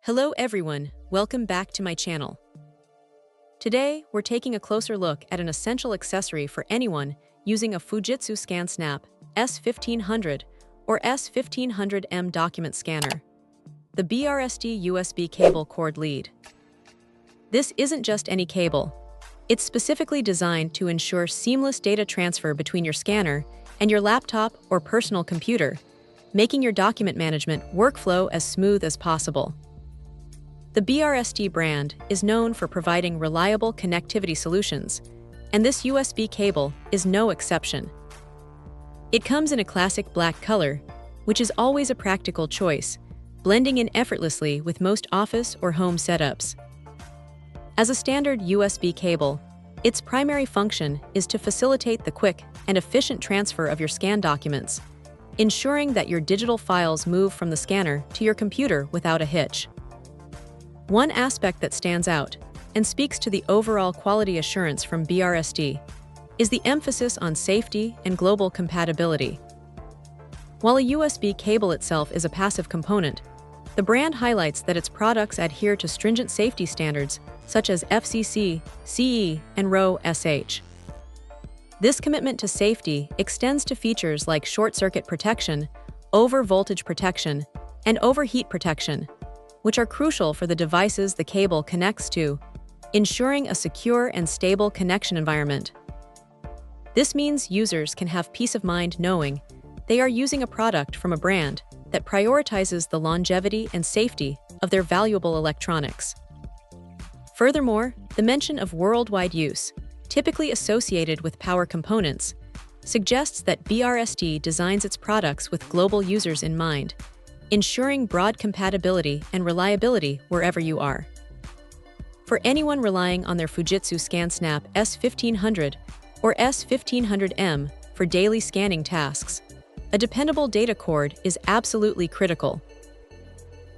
Hello everyone, welcome back to my channel. Today, we're taking a closer look at an essential accessory for anyone using a Fujitsu ScanSnap S1500 or S1500M document scanner, the BRST USB cable cord lead. This isn't just any cable. It's specifically designed to ensure seamless data transfer between your scanner and your laptop or personal computer, making your document management workflow as smooth as possible. The BRST brand is known for providing reliable connectivity solutions, and this USB cable is no exception. It comes in a classic black color, which is always a practical choice, blending in effortlessly with most office or home setups. As a standard USB cable, its primary function is to facilitate the quick and efficient transfer of your scanned documents, ensuring that your digital files move from the scanner to your computer without a hitch. One aspect that stands out and speaks to the overall quality assurance from BRST is the emphasis on safety and global compatibility. While a USB cable itself is a passive component, the brand highlights that its products adhere to stringent safety standards such as FCC, CE, and RoHS. This commitment to safety extends to features like short-circuit protection, over-voltage protection, and overheat protection, which are crucial for the devices the cable connects to, ensuring a secure and stable connection environment. This means users can have peace of mind knowing they are using a product from a brand that prioritizes the longevity and safety of their valuable electronics. Furthermore, the mention of worldwide use, typically associated with power components, suggests that BRST designs its products with global users in mind, ensuring broad compatibility and reliability wherever you are. For anyone relying on their Fujitsu ScanSnap S1500 or S1500M for daily scanning tasks, a dependable data cord is absolutely critical.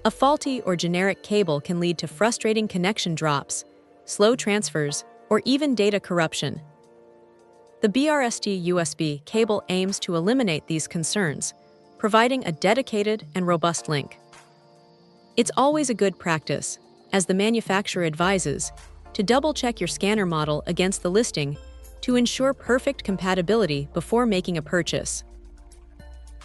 A faulty or generic cable can lead to frustrating connection drops, slow transfers, or even data corruption. The BRST USB cable aims to eliminate these concerns, providing a dedicated and robust link. It's always a good practice, as the manufacturer advises, to double-check your scanner model against the listing to ensure perfect compatibility before making a purchase.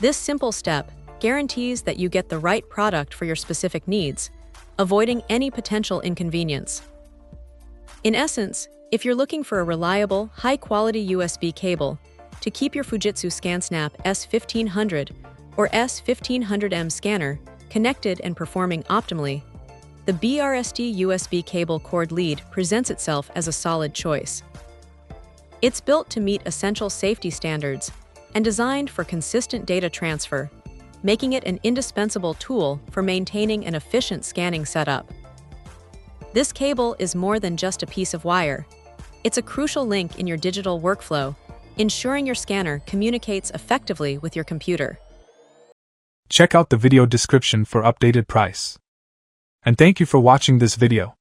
This simple step guarantees that you get the right product for your specific needs, avoiding any potential inconvenience. In essence, if you're looking for a reliable, high-quality USB cable to keep your Fujitsu ScanSnap S1500 or S1500M scanner connected and performing optimally, the BRST USB cable cord lead presents itself as a solid choice. It's built to meet essential safety standards and designed for consistent data transfer, making it an indispensable tool for maintaining an efficient scanning setup. This cable is more than just a piece of wire. It's a crucial link in your digital workflow, ensuring your scanner communicates effectively with your computer. Check out the video description for updated price. And thank you for watching this video.